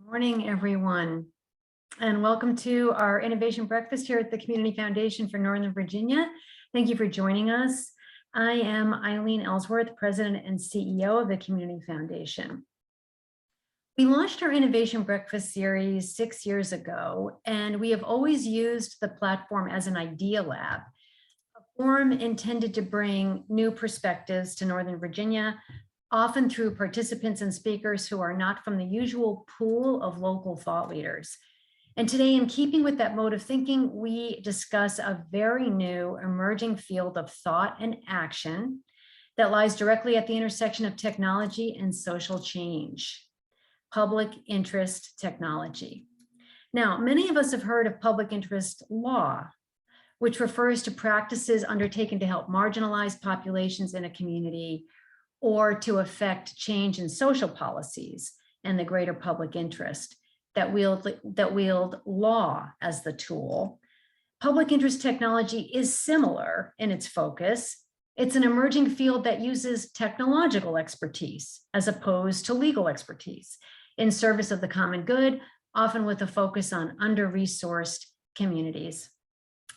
Morning, everyone, and welcome to our Innovation Breakfast here at the Community Foundation for Northern Virginia. Thank you for joining us. I am Eileen Ellsworth, President and CEO of the Community Foundation. We launched our Innovation Breakfast series 6 years ago, and we have always used the platform as an idea lab, a forum intended to bring new perspectives to Northern Virginia, often through participants and speakers who are not from the usual pool of local thought leaders. And today, in keeping with that mode of thinking, we discuss a very new emerging field of thought and action that lies directly at the intersection of technology and social change: public interest technology. Now, many of us have heard of public interest law, which refers to practices undertaken to help marginalized populations in a community or to affect change in social policies and the greater public interest that wield law as the tool. Public interest technology is similar in its focus. It's an emerging field that uses technological expertise as opposed to legal expertise in service of the common good, often with a focus on under-resourced communities.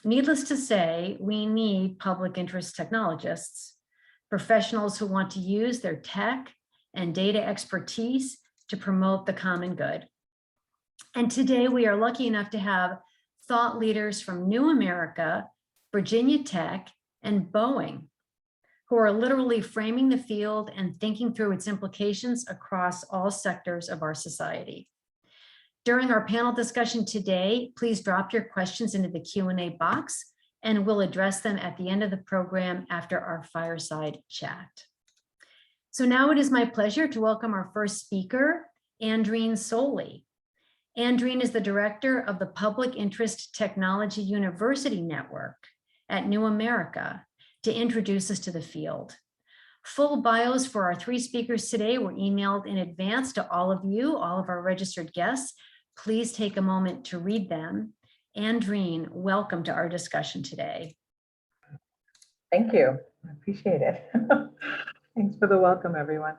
Needless to say, we need public interest technologists, professionals who want to use their tech and data expertise to promote the common good. And today we are lucky enough to have thought leaders from New America, Virginia Tech, and Boeing, who are literally framing the field and thinking through its implications across all sectors of our society. During our panel discussion today, please drop your questions into the Q&A box, and we'll address them at the end of the program after our fireside chat. So now it is my pleasure to welcome our first speaker, Andreen Soley. Andreen is the director of the Public Interest Technology University Network at New America, to introduce us to the field. Full bios for our 3 speakers today were emailed in advance to all of you, all of our registered guests. Please take a moment to read them. Andreen, welcome to our discussion today. Thank you. I appreciate it. Thanks for the welcome, everyone.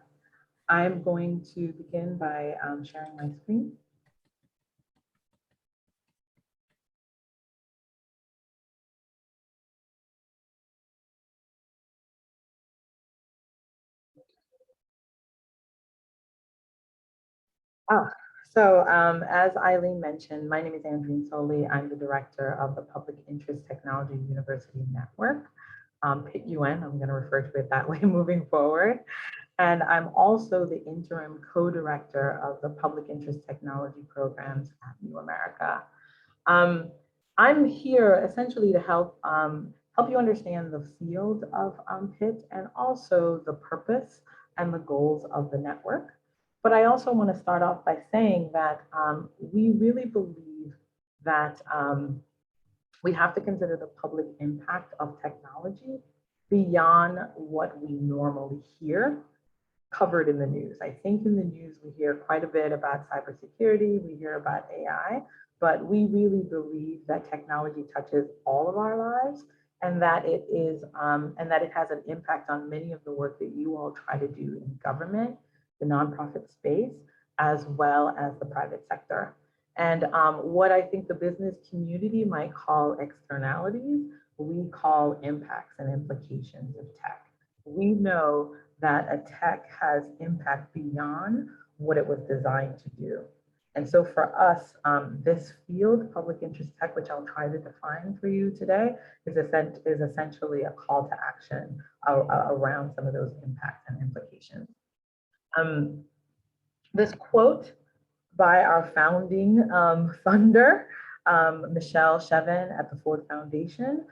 I'm going to begin by sharing my screen. As Eileen mentioned, my name is Andreen Soley. I'm the director of the Public Interest Technology University Network, PIT-UN. I'm going to refer to it that way moving forward. And I'm also the interim co-director of the Public Interest Technology programs at New America. I'm here essentially to help you understand the field of PIT and also the purpose and the goals of the network. But I also want to start off by saying that we really believe that we have to consider the public impact of technology beyond what we normally hear covered in the news. I think in the news, we hear quite a bit about cybersecurity, we hear about AI, but we really believe that technology touches all of our lives and that it has an impact on many of the work that you all try to do in government, the nonprofit space, as well as the private sector. And what I think the business community might call externalities, we call impacts and implications of tech. We know that a tech has impact beyond what it was designed to do. And so for us, this field, public interest tech, which I'll try to define for you today, is essentially a call to action around some of those impacts and implications. This quote by our founding funder, Michelle Shevin at the Ford Foundation,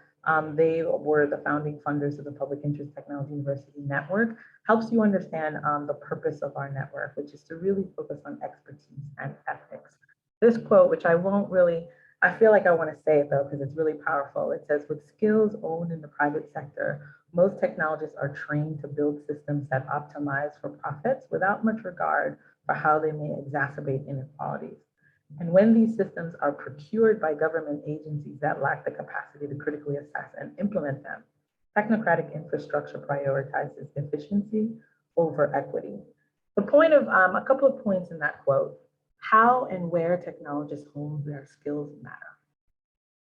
they were the founding funders of the Public Interest Technology University Network, helps you understand the purpose of our network, which is to really focus on expertise and ethics. This quote, which I won't really, I feel like I want to say it though, because it's really powerful. It says, with skills owned in the private sector, most technologists are trained to build systems that optimize for profits without much regard for how they may exacerbate inequalities. And when these systems are procured by government agencies that lack the capacity to critically assess and implement them, technocratic infrastructure prioritizes efficiency over equity. The point of a couple of points in that quote: how and where technologists hone their skills matter.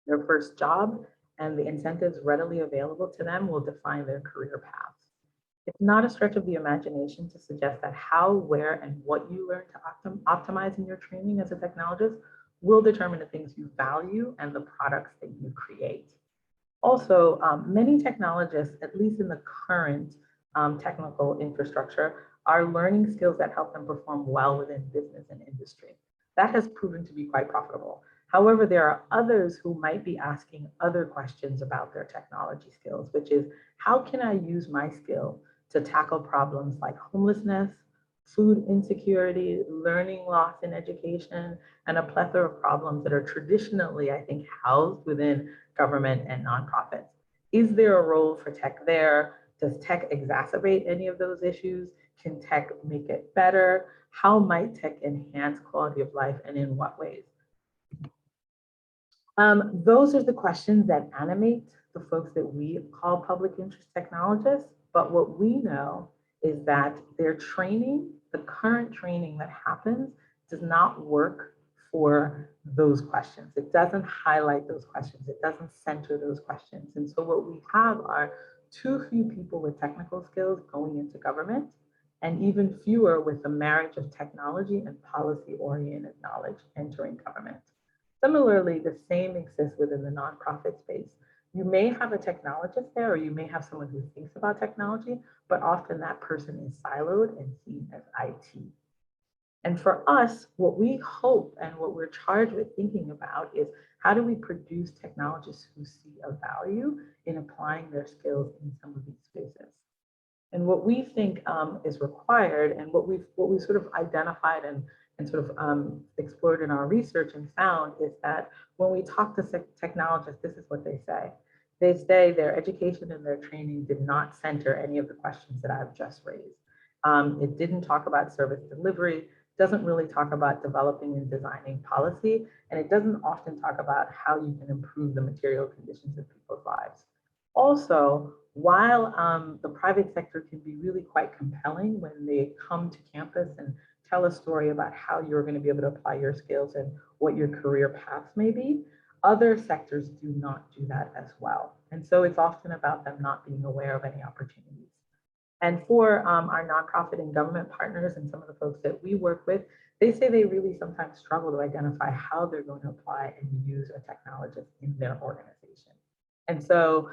Their first job and the incentives readily available to them will define their career paths. It's not a stretch of the imagination to suggest that how, where, and what you learn to optimize in your training as a technologist will determine the things you value and the products that you create. Also, many technologists, at least in the current technical infrastructure, are learning skills that help them perform well within business and industry. That has proven to be quite profitable. However, there are others who might be asking other questions about their technology skills, which is, how can I use my skill to tackle problems like homelessness, food insecurity, learning loss in education, and a plethora of problems that are traditionally, I think, housed within government and nonprofits. Is there a role for tech there? Does tech exacerbate any of those issues? Can tech make it better? How might tech enhance quality of life, and in what ways? Those are the questions that animate the folks that we call public interest technologists. But what we know is that their training, the current training that happens, does not work for those questions. It doesn't highlight those questions. It doesn't center those questions. And so what we have are too few people with technical skills going into government, and even fewer with the marriage of technology and policy-oriented knowledge entering government. Similarly, the same exists within the nonprofit space. You may have a technologist there, or you may have someone who thinks about technology, but often that person is siloed and seen as IT. And for us, what we hope and what we're charged with thinking about is, how do we produce technologists who see a value in applying their skills in some of these spaces? And what we think is required, and what we've sort of identified and sort of explored in our research and found, is that when we talk to technologists, this is what they say. They say their education and their training did not center any of the questions that I've just raised. It didn't talk about service delivery, doesn't really talk about developing and designing policy, and it doesn't often talk about how you can improve the material conditions of people's lives. Also, while the private sector can be really quite compelling when they come to campus and tell a story about how you're going to be able to apply your skills and what your career paths may be, other sectors do not do that as well. And so it's often about them not being aware of any opportunities. And for our nonprofit and government partners and some of the folks that we work with, they say they really sometimes struggle to identify how they're going to apply and use a technologist in their organization. And so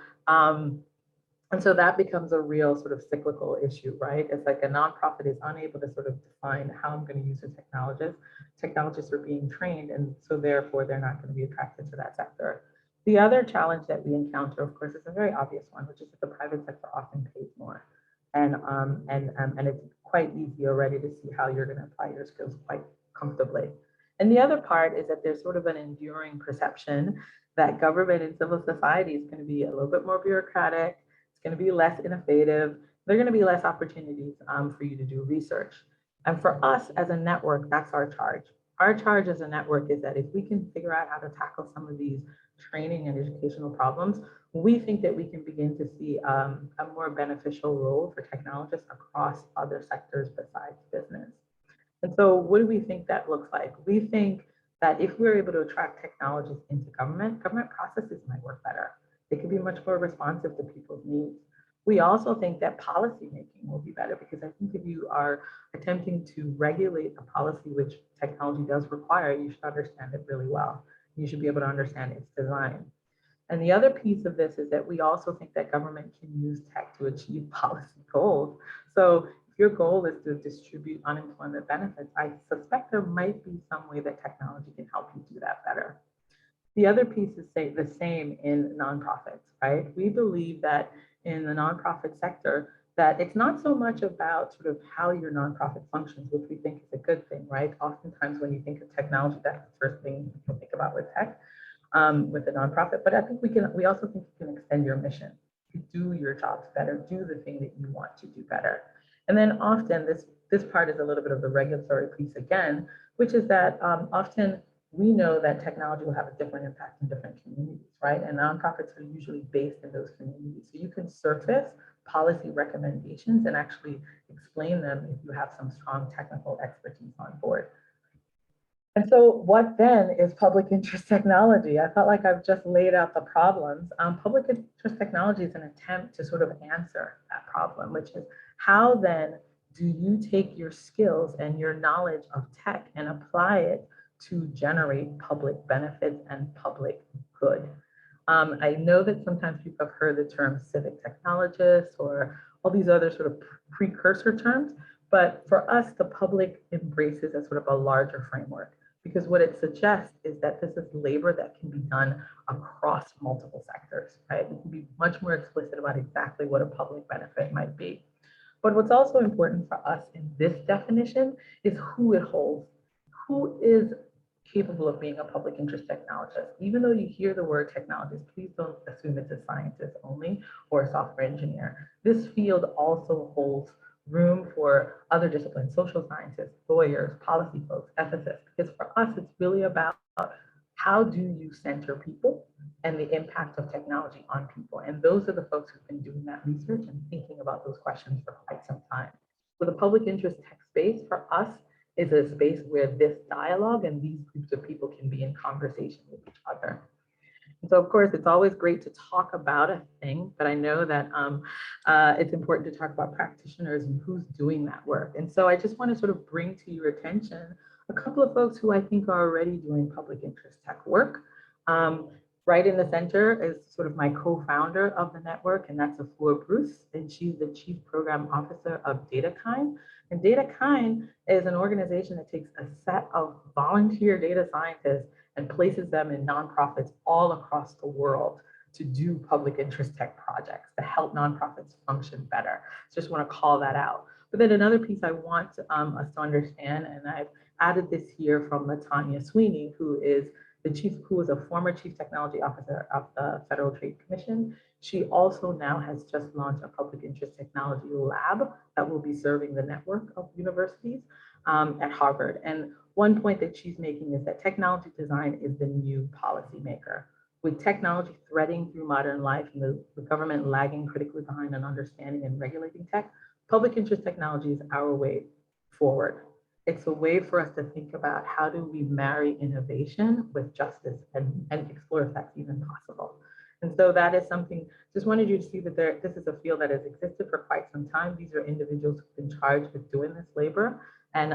that becomes a real sort of cyclical issue, right? It's like a nonprofit is unable to sort of define how I'm going to use a technologist. Technologists are being trained, and so therefore they're not going to be attracted to that sector. The other challenge that we encounter, of course, is a very obvious one, which is that the private sector often pays more. And it's quite easy already to see how you're going to apply your skills quite comfortably. And the other part is that there's sort of an enduring perception that government and civil society is going to be a little bit more bureaucratic, it's going to be less innovative, there are going to be less opportunities for you to do research. And for us as a network, that's our charge. Our charge as a network is that if we can figure out how to tackle some of these training and educational problems, we think that we can begin to see a more beneficial role for technologists across other sectors besides business. And so what do we think that looks like? We think that if we're able to attract technologists into government processes might work better. They could be much more responsive to people's needs. We also think that policy making will be better, because I think if you are attempting to regulate a policy which technology does require, you should understand it really well. You should be able to understand its design. And the other piece of this is that we also think that government can use tech to achieve policy goals. So if your goal is to distribute unemployment benefits, I suspect there might be some way that technology can help you do that better. The other piece is the same in nonprofits, right? We believe that in the nonprofit sector, that it's not so much about sort of how your nonprofit functions, which we think is a good thing, right? Oftentimes when you think of technology, that's the first thing you think about with tech, with the nonprofit. But I think we also think you can extend your mission. You do your jobs better, do the thing that you want to do better. And then often this part is a little bit of the regulatory piece again, which is that often we know that technology will have a different impact in different communities, right? And nonprofits are usually based in those communities. So you can surface policy recommendations and actually explain them if you have some strong technical expertise on board. And so what then is public interest technology? I felt like I've just laid out the problems. Public interest technology is an attempt to sort of answer that problem, which is how then do you take your skills and your knowledge of tech and apply it to generate public benefits and public good? I know that sometimes people have heard the term civic technologists or all these other sort of precursor terms, but for us, the public embraces as sort of a larger framework, because what it suggests is that this is labor that can be done across multiple sectors, right? We can be much more explicit about exactly what a public benefit might be. But what's also important for us in this definition is who it holds. Who is capable of being a public interest technologist? Even though you hear the word technologist, please don't assume it's a scientist only or a software engineer. This field also holds room for other disciplines, social scientists, lawyers, policy folks, ethicists, because for us, it's really about how do you center people and the impact of technology on people. And those are the folks who've been doing that research and thinking about those questions for quite some time. So the public interest tech space for us is a space where this dialogue and these groups of people can be in conversation with each other. And so of course, it's always great to talk about a thing, but I know that it's important to talk about practitioners and who's doing that work. And so I just want to sort of bring to your attention a couple of folks who I think are already doing public interest tech work. Right in the center is sort of my co-founder of the network, and that's Afua Bruce, and she's the Chief Program Officer of DataKind. And DataKind is an organization that takes a set of volunteer data scientists and places them in nonprofits all across the world to do public interest tech projects to help nonprofits function better. So just want to call that out. But then another piece I want us to understand, and I've added this here from Latanya Sweeney, who is a former Chief Technology Officer of the Federal Trade Commission. She also now has just launched a public interest technology lab that will be serving the network of universities at Harvard. And one point that she's making is that technology design is the new policymaker. With technology threading through modern life and the government lagging critically behind on understanding and regulating tech, public interest technology is our way forward. It's a way for us to think about how do we marry innovation with justice and explore if that's even possible. And so that is something, just wanted you to see that this is a field that has existed for quite some time. These are individuals who've been charged with doing this labor. And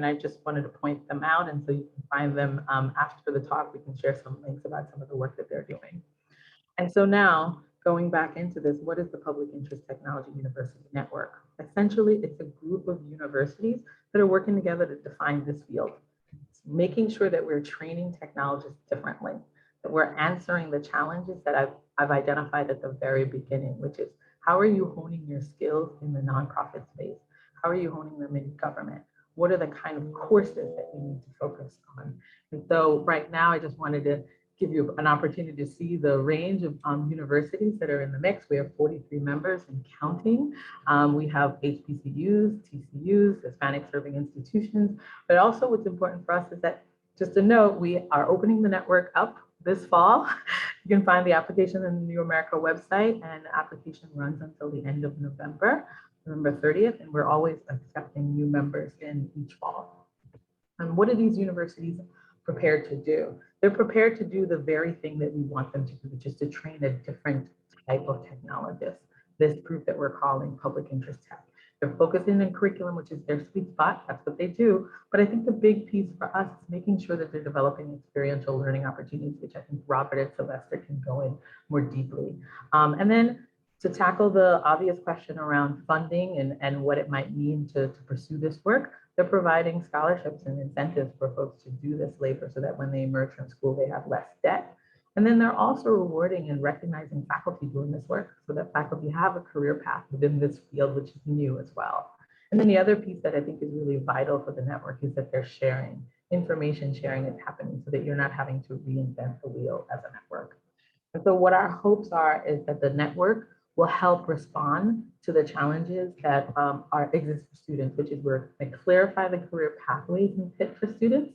I just wanted to point them out. And so you can find them after the talk. We can share some links about some of the work that they're doing. And so now, going back into this, what is the Public Interest Technology University Network? Essentially, it's a group of universities that are working together to define this field. It's making sure that we're training technologists differently, that we're answering the challenges that I've identified at the very beginning, which is how are you honing your skills in the nonprofit space? How are you honing them in government? What are the kind of courses that you need to focus on? And so right now, I just wanted to give you an opportunity to see the range of universities that are in the mix. We have 43 members and counting. We have HBCUs, TCUs, Hispanic serving institutions, but also what's important for us is that, just a note, we are opening the network up this fall. You can find the application on the New America website, and the application runs until the end of November 30th, and we're always accepting new members in each fall. And what are these universities prepared to do? They're prepared to do the very thing that we want them to do, which is to train a different type of technologist, this group that we're calling public interest tech. They're focusing on curriculum, which is their sweet spot. That's what they do. But I think the big piece for us is making sure that they're developing experiential learning opportunities, which I think Robert and Sylvester can go in more deeply. And then to tackle the obvious question around funding and what it might mean to pursue this work, they're providing scholarships and incentives for folks to do this labor so that when they emerge from school, they have less debt. And then they're also rewarding and recognizing faculty doing this work so that faculty have a career path within this field, which is new as well. And then the other piece that I think is really vital for the network is that they're sharing. Information sharing is happening so that you're not having to reinvent the wheel as a network. And so what our hopes are is that the network will help respond to the challenges that exist for students, which is we're going to clarify the career pathways and fit for students.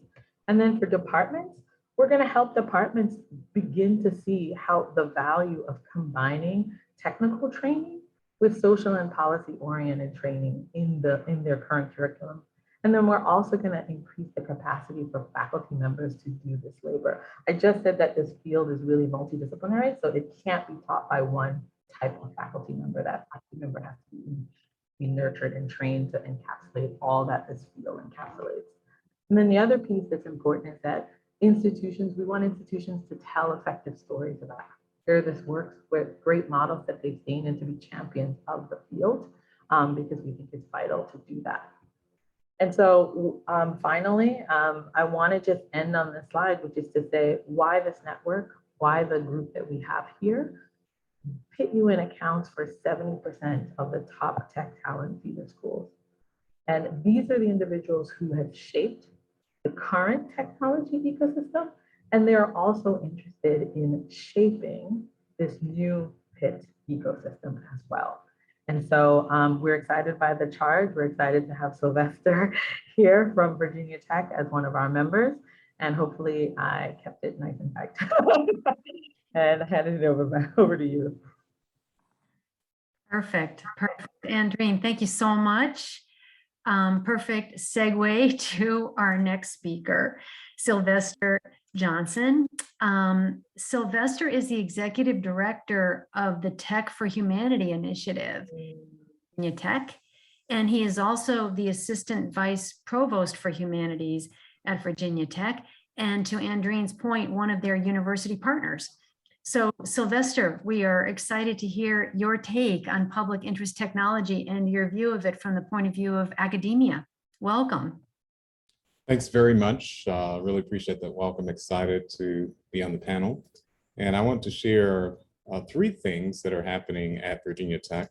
And then for departments, we're going to help departments begin to see how the value of combining technical training with social and policy oriented training in their current curriculum. And then we're also going to increase the capacity for faculty members to do this labor. I just said that this field is really multidisciplinary, so it can't be taught by one type of faculty member. That faculty member has to be nurtured and trained to encapsulate all that this field encapsulates. And then the other piece that's important is that we want institutions to tell effective stories about share this works with great models that they've seen and to be champions of the field, because we think it's vital to do that. And so finally, I want to just end on this slide, which is to say why this network, why the group that we have here. Pitt UN accounts for 70% of the top tech talent feeder schools. And these are the individuals who have shaped the current technology ecosystem, and they're also interested in shaping this new Pitt ecosystem as well. And so we're excited by the charge. We're excited to have Sylvester here from Virginia Tech as one of our members. And hopefully I kept it nice and tight and handed it over to you. Perfect. Perfect. Andreen, thank you so much. Perfect segue to our next speaker, Sylvester Johnson. Sylvester is the executive director of the Tech for Humanity initiative, Virginia Tech, and he is also the assistant vice provost for humanities at Virginia Tech, and to Andreen's point, one of their university partners. So Sylvester, we are excited to hear your take on public interest technology and your view of it from the point of view of academia. Welcome. Thanks very much. Really appreciate that welcome. Excited to be on the panel. And I want to share three things that are happening at Virginia Tech,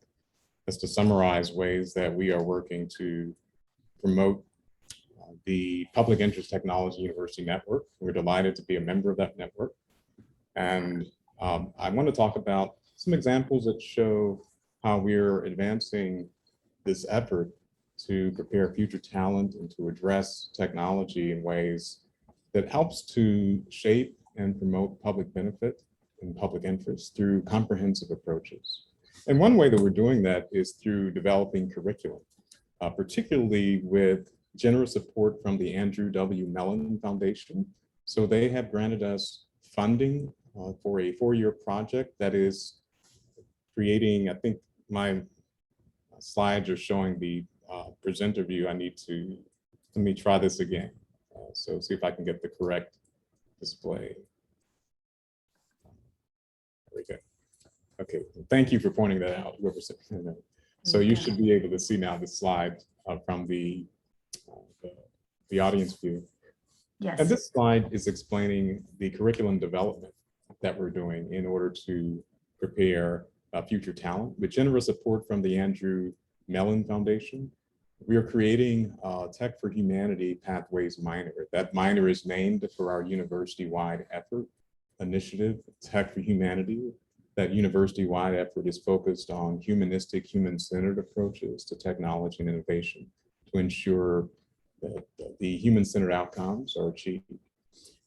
just to summarize ways that we are working to promote the Public Interest Technology University Network. We're delighted to be a member of that network. And I want to talk about some examples that show how we're advancing this effort to prepare future talent and to address technology in ways that helps to shape and promote public benefit and public interest through comprehensive approaches. And one way that we're doing that is through developing curriculum, particularly with generous support from the Andrew W. Mellon Foundation. So they have granted us funding for a 4-year project that is creating, I think my slides are showing the presenter view. Let me try this again. So see if I can get the correct display. There we go. Okay, thank you for pointing that out. So you should be able to see now the slide from the audience view. Yes. And this slide is explaining the curriculum development that we're doing in order to prepare future talent. With generous support from the Andrew Mellon Foundation, we are creating Tech for Humanity Pathways Minor. That minor is named for our university-wide effort initiative, Tech for Humanity. That university-wide effort is focused on humanistic, human-centered approaches to technology and innovation to ensure that the human-centered outcomes are achieved.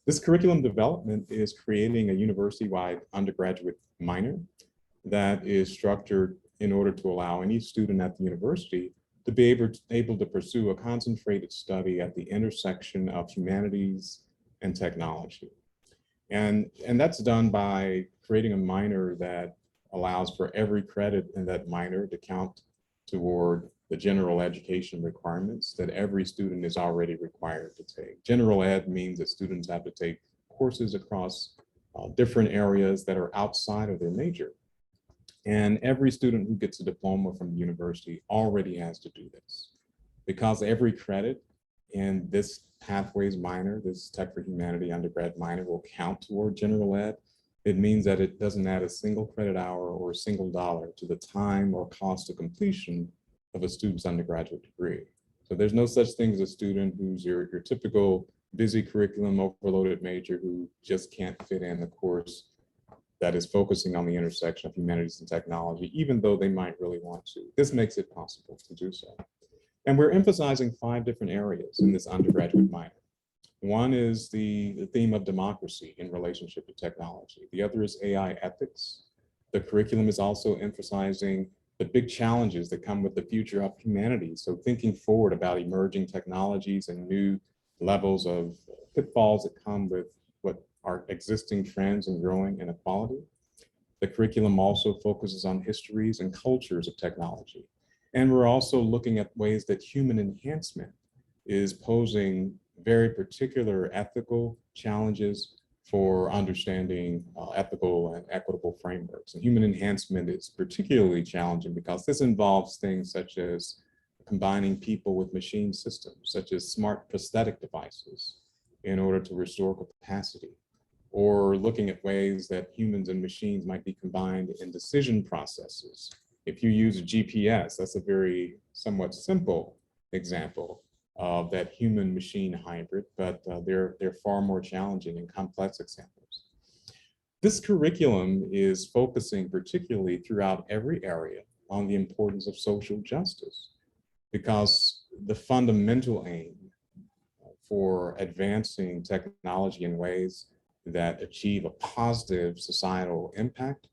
This curriculum development is creating a university-wide undergraduate minor that is structured in order to allow any student at the university to be able to pursue a concentrated study at the intersection of humanities and technology. And that's done by creating a minor that allows for every credit in that minor to count toward the general education requirements that every student is already required to take. General ed means that students have to take courses across different areas that are outside of their major. And every student who gets a diploma from the university already has to do this. Because every credit in this Pathways minor, this Tech for Humanity undergrad minor, will count toward general ed, it means that it doesn't add a single credit hour or a single dollar to the time or cost of completion of a student's undergraduate degree. So there's no such thing as a student who's your typical busy curriculum overloaded major who just can't fit in the course that is focusing on the intersection of humanities and technology, even though they might really want to. This makes it possible to do so. And we're emphasizing 5 different areas in this undergraduate minor. One is the theme of democracy in relationship to technology. The other is AI ethics. The curriculum is also emphasizing the big challenges that come with the future of humanity. So thinking forward about emerging technologies and new levels of pitfalls that come with what are existing trends and growing inequality. The curriculum also focuses on histories and cultures of technology. And we're also looking at ways that human enhancement is posing very particular ethical challenges for understanding ethical and equitable frameworks. And human enhancement is particularly challenging because this involves things such as combining people with machine systems, such as smart prosthetic devices in order to restore capacity, or looking at ways that humans and machines might be combined in decision processes. If you use a GPS, that's a very somewhat simple example of that human-machine hybrid, but they're far more challenging and complex examples. This curriculum is focusing particularly throughout every area on the importance of social justice, because the fundamental aim for advancing technology in ways that achieve a positive societal impact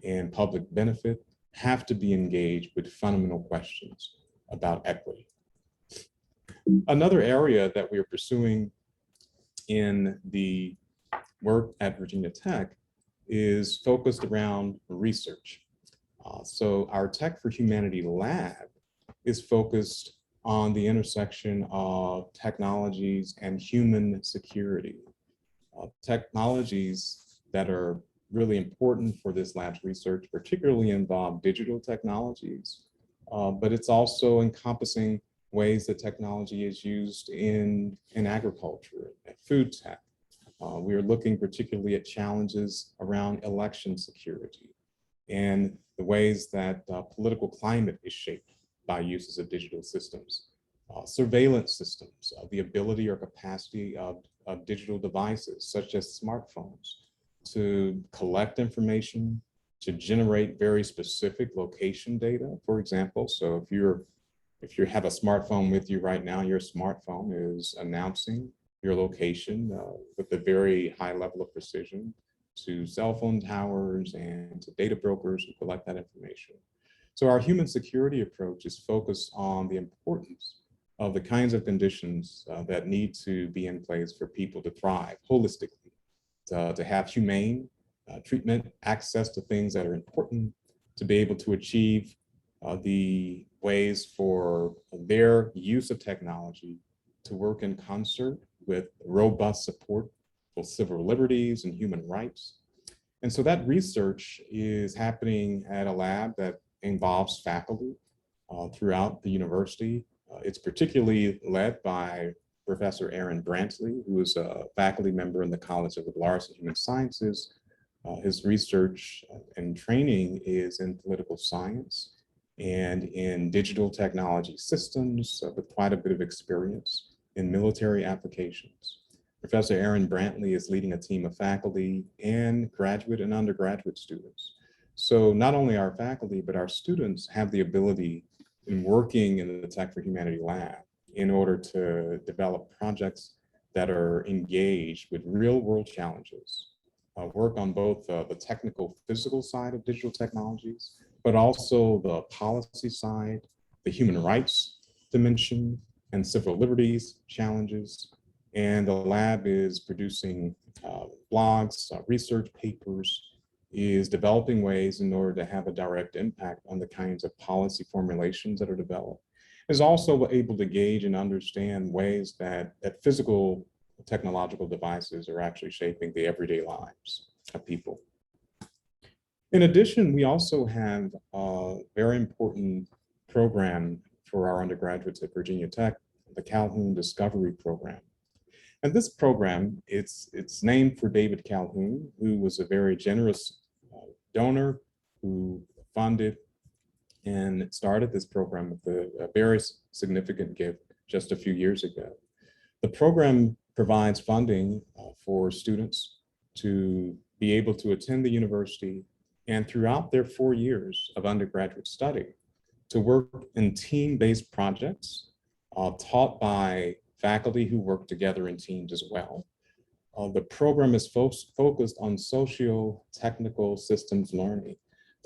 and public benefit have to be engaged with fundamental questions about equity. Another area that we are pursuing in the work at Virginia Tech is focused around research. So our Tech for Humanity lab is focused on the intersection of technologies and human security. Technologies that are really important for this lab's research particularly involve digital technologies, but it's also encompassing ways that technology is used in agriculture, food tech. We are looking particularly at challenges around election security and the ways that political climate is shaped by uses of digital systems. Surveillance systems, the ability or capacity of digital devices such as smartphones to collect information, to generate very specific location data, for example. So if you have a smartphone with you right now, your smartphone is announcing your location with a very high level of precision to cell phone towers and to data brokers who collect that information. So our human security approach is focused on the importance of the kinds of conditions that need to be in place for people to thrive holistically, to have humane treatment, access to things that are important, to be able to achieve the ways for their use of technology to work in concert with robust support for civil liberties and human rights. And so that research is happening at a lab that involves faculty throughout the university. It's particularly led by Professor Aaron Brantley, who is a faculty member in the College of the Arts and Human Sciences. His research and training is in political science and in digital technology systems, with quite a bit of experience in military applications. Professor Aaron Brantley is leading a team of faculty and graduate and undergraduate students. So not only our faculty, but our students have the ability in working in the Tech for Humanity lab in order to develop projects that are engaged with real world challenges, work on both the technical physical side of digital technologies, but also the policy side, the human rights dimension, and civil liberties challenges. And the lab is producing blogs, research papers, is developing ways in order to have a direct impact on the kinds of policy formulations that are developed. Is also able to gauge and understand ways that physical technological devices are actually shaping the everyday lives of people. In addition, we also have a very important program for our undergraduates at Virginia Tech, the Calhoun Discovery Program. And this program, it's named for David Calhoun, who was a very generous donor who funded and started this program with a very significant gift just a few years ago. The program provides funding for students to be able to attend the university and throughout their 4 years of undergraduate study to work in team-based projects taught by faculty who work together in teams as well. The program is focused on socio-technical systems learning.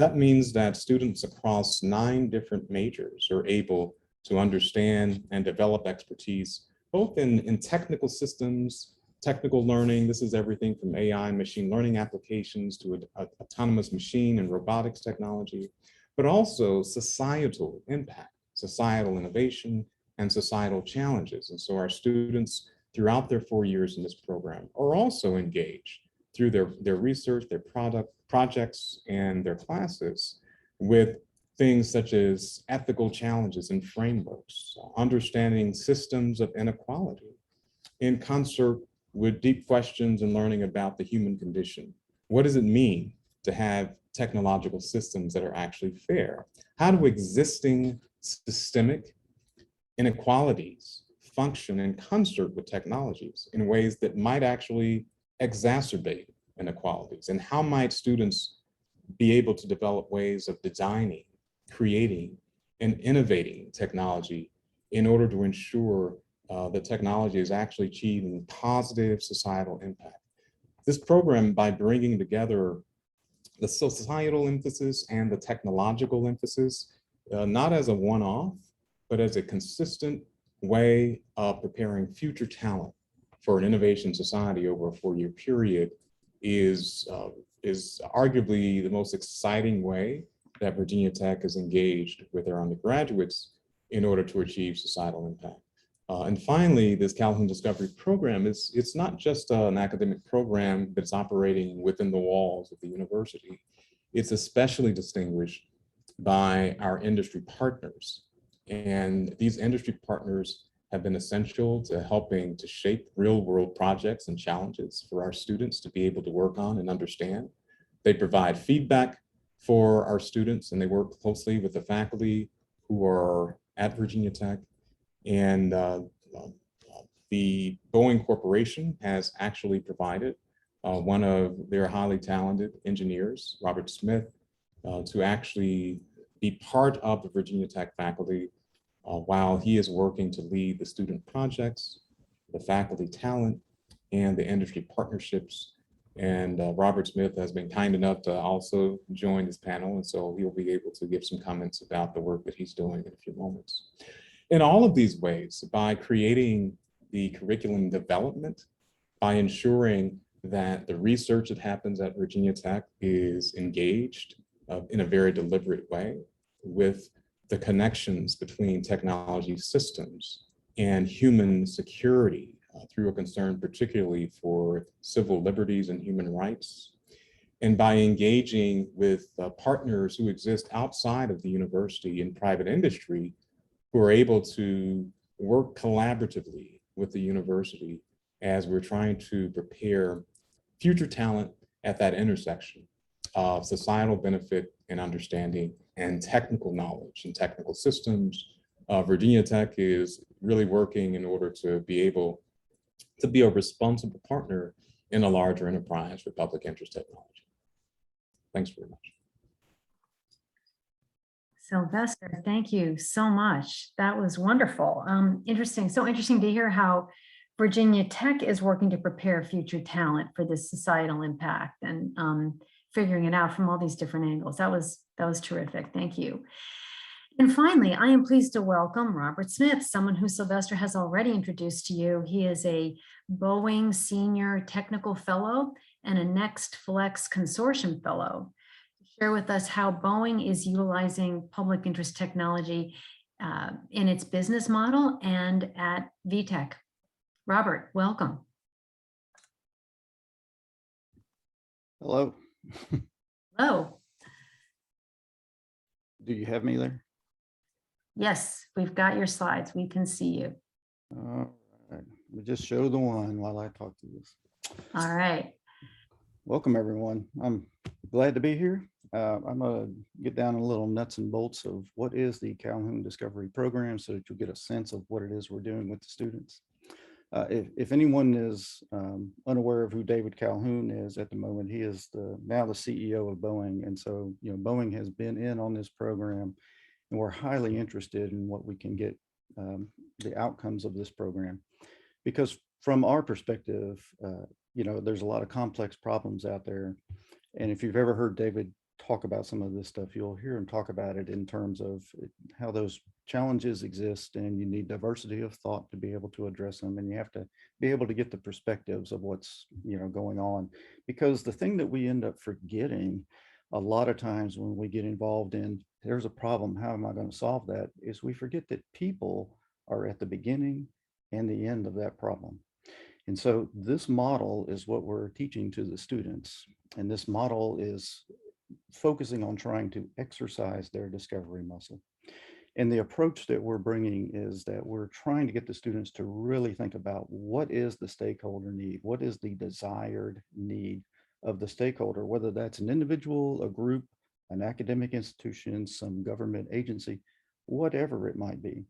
That means that students across 9 different majors are able to understand and develop expertise, both in technical systems, technical learning. This is everything from AI and machine learning applications to autonomous machine and robotics technology, but also societal impact, societal innovation, and societal challenges. And so our students throughout their 4 years in this program are also engaged through their research, their projects, and their classes with things such as ethical challenges and frameworks, understanding systems of inequality in concert with deep questions and learning about the human condition. What does it mean to have technological systems that are actually fair? How do existing systemic inequalities function in concert with technologies in ways that might actually exacerbate inequalities? And how might students be able to develop ways of designing, creating, and innovating technology in order to ensure that technology is actually achieving positive societal impact? This program, by bringing together the societal emphasis and the technological emphasis, not as a one-off, but as a consistent way of preparing future talent for an innovation society over a 4-year period, is arguably the most exciting way that Virginia Tech is engaged with their undergraduates in order to achieve societal impact. And finally, this Calhoun Discovery Program it's not just an academic program that's operating within the walls of the university. It's especially distinguished by our industry partners. And these industry partners have been essential to helping to shape real world projects and challenges for our students to be able to work on and understand. They provide feedback for our students, and they work closely with the faculty who are at Virginia Tech. And the Boeing Corporation has actually provided one of their highly talented engineers, Robert Smith, to actually be part of the Virginia Tech faculty while he is working to lead the student projects, the faculty talent, and the industry partnerships. And Robert Smith has been kind enough to also join this panel, and so he'll be able to give some comments about the work that he's doing in a few moments. In all of these ways, by creating the curriculum development, by ensuring that the research that happens at Virginia Tech is engaged in a very deliberate way with the connections between technology systems and human security through a concern particularly for civil liberties and human rights, and by engaging with partners who exist outside of the university in private industry who are able to work collaboratively with the university as we're trying to prepare future talent at that intersection of societal benefit and understanding and technical knowledge and technical systems. Virginia Tech is really working in order to be able to be a responsible partner in a larger enterprise for public interest technology. Thanks very much. Sylvester, thank you so much. That was wonderful. Interesting. So interesting to hear how Virginia Tech is working to prepare future talent for this societal impact and figuring it out from all these different angles. That was terrific. Thank you. And finally, I am pleased to welcome Robert Smith, someone who Sylvester has already introduced to you. He is a Boeing Senior Technical Fellow and a Next Flex Consortium Fellow. Share with us how Boeing is utilizing public interest technology in its business model and at VTech. Robert, welcome. Hello. Hello. Do you have me there? Yes, we've got your slides. We can see you. All right. We just show the one while I talk to this. All right. Welcome, everyone. I'm glad to be here. I'm going to get down a little nuts and bolts of what is the Calhoun Discovery Program so that you'll get a sense of what it is we're doing with the students. If anyone is unaware of who David Calhoun is at the moment, he is now the CEO of Boeing. And so, Boeing has been in on this program, and we're highly interested in what we can get, the outcomes of this program. Because from our perspective, there's a lot of complex problems out there. And if you've ever heard David talk about some of this stuff, you'll hear him talk about it in terms of how those challenges exist, and you need diversity of thought to be able to address them, and you have to be able to get the perspectives of what's going on. Because the thing that we end up forgetting a lot of times when we get involved in there's a problem, how am I going to solve that, is we forget that people are at the beginning and the end of that problem. And so this model is what we're teaching to the students. And this model is focusing on trying to exercise their discovery muscle. And the approach that we're bringing is that we're trying to get the students to really think about what is the stakeholder need? What is the desired need of the stakeholder, whether that's an individual, a group, an academic institution, some government agency, whatever it might be.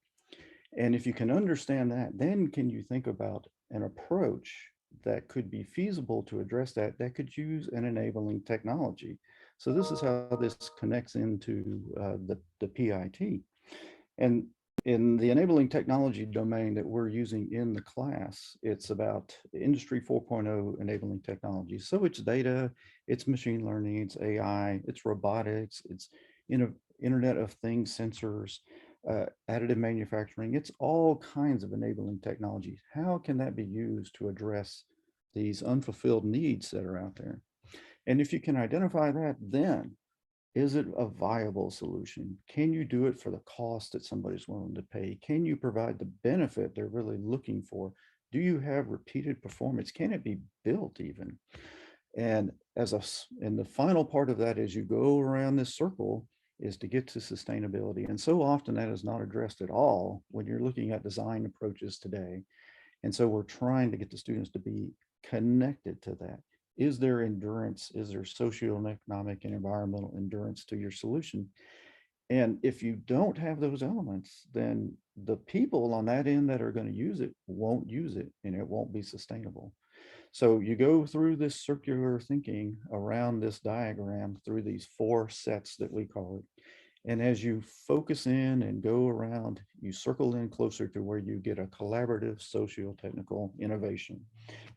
And if you can understand that, then can you think about an approach that could be feasible to address that, that could use an enabling technology. So this is how this connects into the PIT. And in the enabling technology domain that we're using in the class, it's about Industry 4.0 enabling technology. So it's data, it's machine learning, it's AI, it's robotics, it's Internet of Things sensors, additive manufacturing. It's all kinds of enabling technologies. How can that be used to address these unfulfilled needs that are out there? And if you can identify that, then is it a viable solution? Can you do it for the cost that somebody's willing to pay? Can you provide the benefit they're really looking for? Do you have repeated performance? Can it be built even? And the final part of that, as you go around this circle, is to get to sustainability. And so often that is not addressed at all when you're looking at design approaches today. And so we're trying to get the students to be connected to that. Is there endurance? Is there socioeconomic and environmental endurance to your solution? And if you don't have those elements, then the people on that end that are going to use it won't use it, and it won't be sustainable. So you go through this circular thinking around this diagram through these 4 sets that we call it. And as you focus in and go around, you circle in closer to where you get a collaborative socio-technical innovation.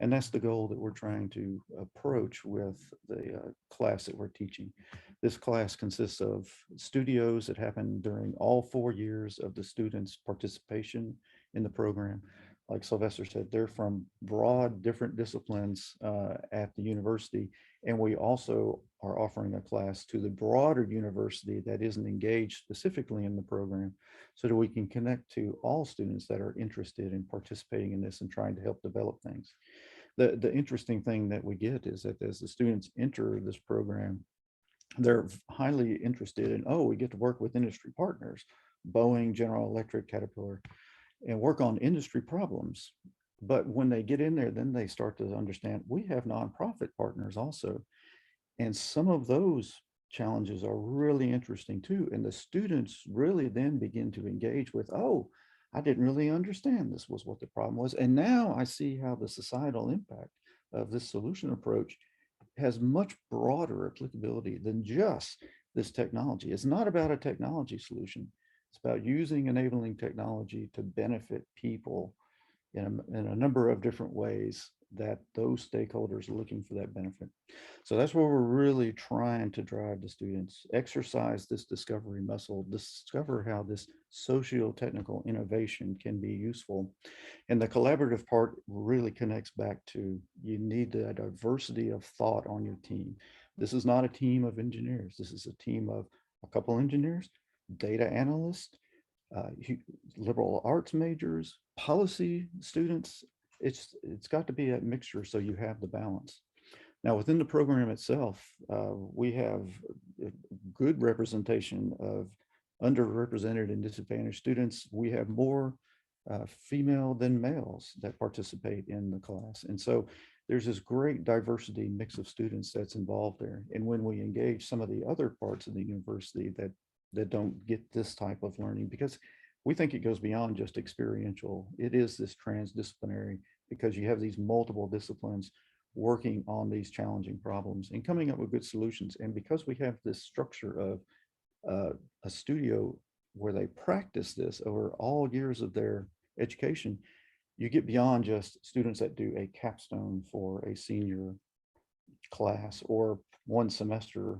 And that's the goal that we're trying to approach with the class that we're teaching. This class consists of studios that happen during all 4 years of the students' participation in the program. Like Sylvester said, they're from broad different disciplines at the university. And we also are offering a class to the broader university that isn't engaged specifically in the program, so that we can connect to all students that are interested in participating in this and trying to help develop things. The interesting thing that we get is that as the students enter this program, they're highly interested in, oh, we get to work with industry partners, Boeing, General Electric, Caterpillar, and work on industry problems. But when they get in there, then they start to understand we have nonprofit partners also. And some of those challenges are really interesting too. And the students really then begin to engage with, oh, I didn't really understand this was what the problem was. And now I see how the societal impact of this solution approach has much broader applicability than just this technology. It's not about a technology solution. It's about using enabling technology to benefit people in a number of different ways that those stakeholders are looking for that benefit. So that's where we're really trying to drive the students, exercise this discovery muscle, discover how this socio-technical innovation can be useful. And the collaborative part really connects back to, you need the diversity of thought on your team. This is not a team of engineers. This is a team of a couple engineers, data analysts, liberal arts majors, policy students. It's got to be a mixture so you have the balance. Now within the program itself, we have a good representation of underrepresented and disadvantaged students. We have more female than males that participate in the class. And so there's this great diversity mix of students that's involved there. And when we engage some of the other parts of the university that don't get this type of learning, because we think it goes beyond just experiential. It is this transdisciplinary, because you have these multiple disciplines working on these challenging problems and coming up with good solutions. And because we have this structure of a studio where they practice this over all years of their education, you get beyond just students that do a capstone for a senior class or one semester,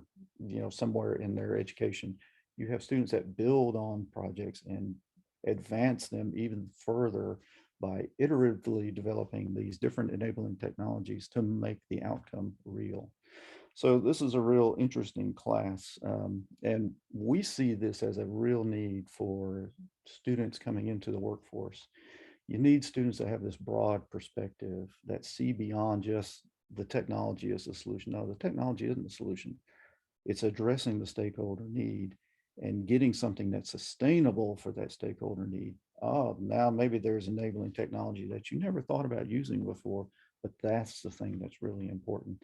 somewhere in their education. You have students that build on projects and advance them even further by iteratively developing these different enabling technologies to make the outcome real. So this is a real interesting class, and we see this as a real need for students coming into the workforce. You need students that have this broad perspective, that see beyond just the technology as the solution. No, the technology isn't the solution. It's addressing the stakeholder need and getting something that's sustainable for that stakeholder need. Oh, now maybe there's enabling technology that you never thought about using before, but that's the thing that's really important.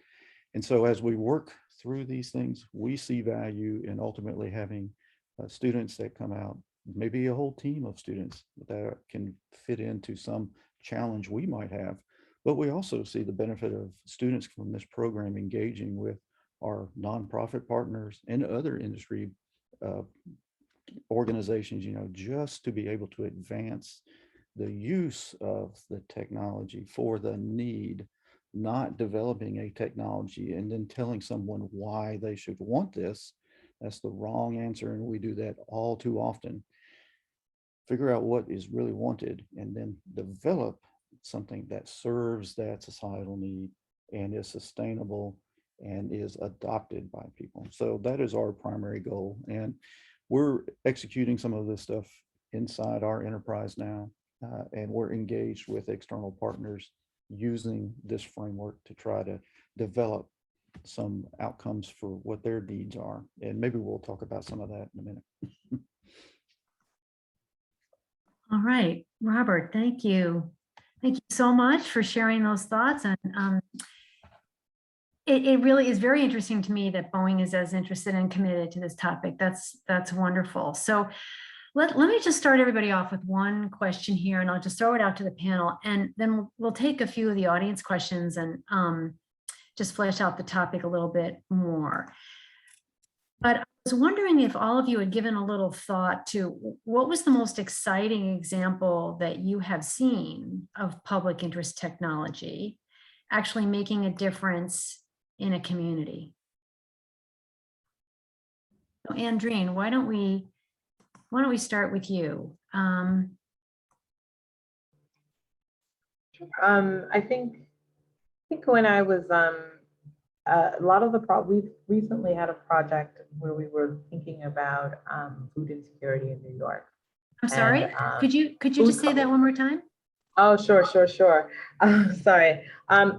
And so as we work through these things, we see value in ultimately having students that come out, maybe a whole team of students that can fit into some challenge we might have. But we also see the benefit of students from this program engaging with our nonprofit partners and other industry organizations, just to be able to advance the use of the technology for the need, not developing a technology and then telling someone why they should want this. That's the wrong answer, and we do that all too often. Figure out what is really wanted and then develop something that serves that societal need and is sustainable and is adopted by people. So that is our primary goal. And we're executing some of this stuff inside our enterprise now. And we're engaged with external partners using this framework to try to develop some outcomes for what their needs are. And maybe we'll talk about some of that in a minute. All right, Robert, thank you. Thank you so much for sharing those thoughts. And it really is very interesting to me that Boeing is as interested and committed to this topic. That's wonderful. So let me just start everybody off with one question here, and I'll just throw it out to the panel, and then we'll take a few of the audience questions and just flesh out the topic a little bit more. But I was wondering if all of you had given a little thought to what was the most exciting example that you have seen of public interest technology actually making a difference in a community. So Andreen, why don't we start with you? I think when I was a lot of we recently had a project where we were thinking about food insecurity in New York. I'm sorry. And, could you just say that one more time? Oh, sure. Sorry.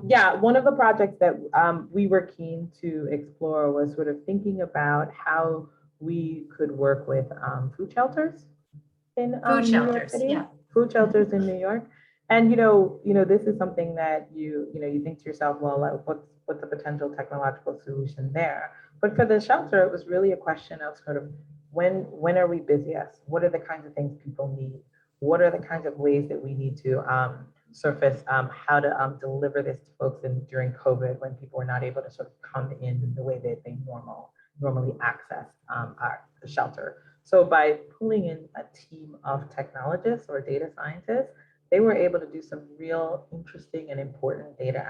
Yeah, one of the projects that we were keen to explore was sort of thinking about how we could work with food shelters in Food New York shelters, City. yeah. Food shelters in New York. And this is something that you think to yourself, well, like, what's the potential technological solution there? But for the shelter, it was really a question of sort of when are we busiest? What are the kinds of things people need? What are the kinds of ways that we need to surface how to deliver this to folks during COVID, when people were not able to sort of come in the way that they normally access the shelter. So by pulling in a team of technologists or data scientists, they were able to do some real interesting and important data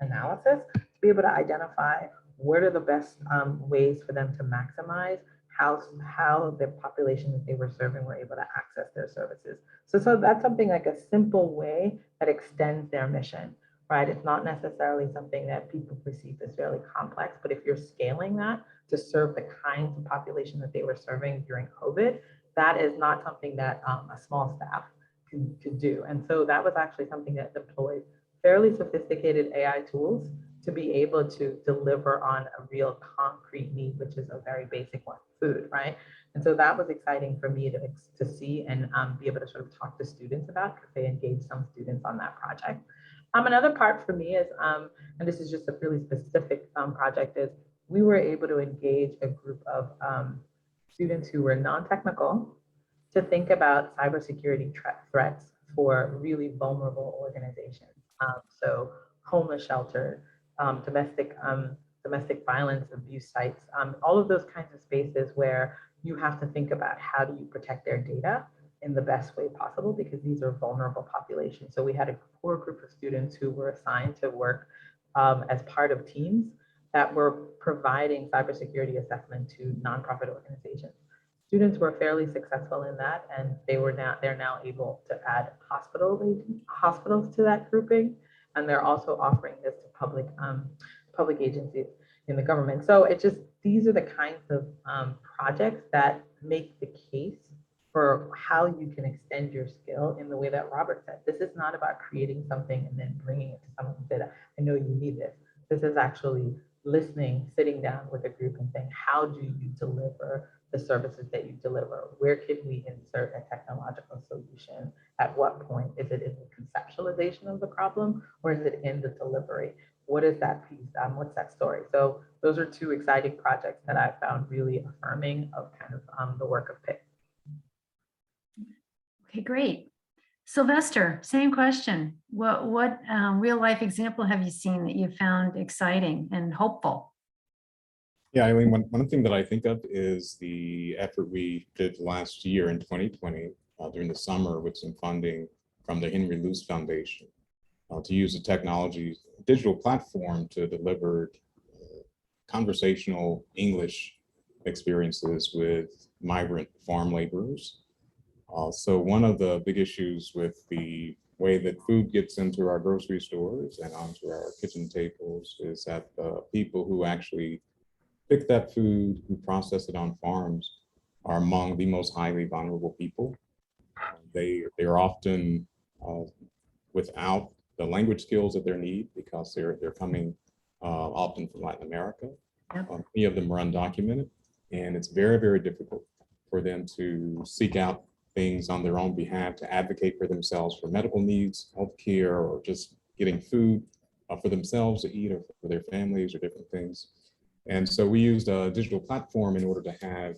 analysis to be able to identify what are the best ways for them to maximize how the population that they were serving were able to access their services. So that's something like a simple way that extends their mission, right? It's not necessarily something that people perceive as fairly complex, but if you're scaling that to serve the kinds of population that they were serving during COVID, that is not something that a small staff could do. And so that was actually something that deployed fairly sophisticated AI tools to be able to deliver on a real concrete need, which is a very basic one, food, right? And so that was exciting for me to see and be able to sort of talk to students about, because they engaged some students on that project. Another part for me is, and this is just a really specific project, is we were able to engage a group of students who were non-technical to think about cybersecurity threats for really vulnerable organizations. So homeless shelter, domestic violence abuse sites, all of those kinds of spaces where you have to think about how do you protect their data in the best way possible, because these are vulnerable populations. So we had a core group of students who were assigned to work as part of teams that were providing cybersecurity assessment to nonprofit organizations. Students were fairly successful in that, and they're now able to add hospitals to that grouping, and they're also offering this to public agencies in the government. So these are the kinds of projects that make the case for how you can extend your skill in the way that Robert said. This is not about creating something and then bringing it to someone and say, I know you need this. This is actually listening, sitting down with a group and saying, how do you deliver the services that you deliver? Where can we insert a technological solution? At what point? Is it in the conceptualization of the problem, or is it in the delivery? What is that piece? What's that story? So those are two exciting projects that I found really affirming of kind of the work of PIC. Okay, great. Sylvester, same question. What real life example have you seen that you found exciting and hopeful? Yeah, Eileen, one thing that I think of is the effort we did last year in 2020 during the summer with some funding from the Henry Luce Foundation to use a digital platform to deliver conversational English experiences with migrant farm laborers. So one of the big issues with the way that food gets into our grocery stores and onto our kitchen tables is that the people who actually pick that food, who process it on farms, are among the most highly vulnerable people. They are often without the language skills that they need because they're coming often from Latin America. Yep. Many of them are undocumented, and it's very, very difficult for them to seek out things on their own behalf, to advocate for themselves for medical needs, healthcare, or just getting food for themselves to eat or for their families or different things. And so we used a digital platform in order to have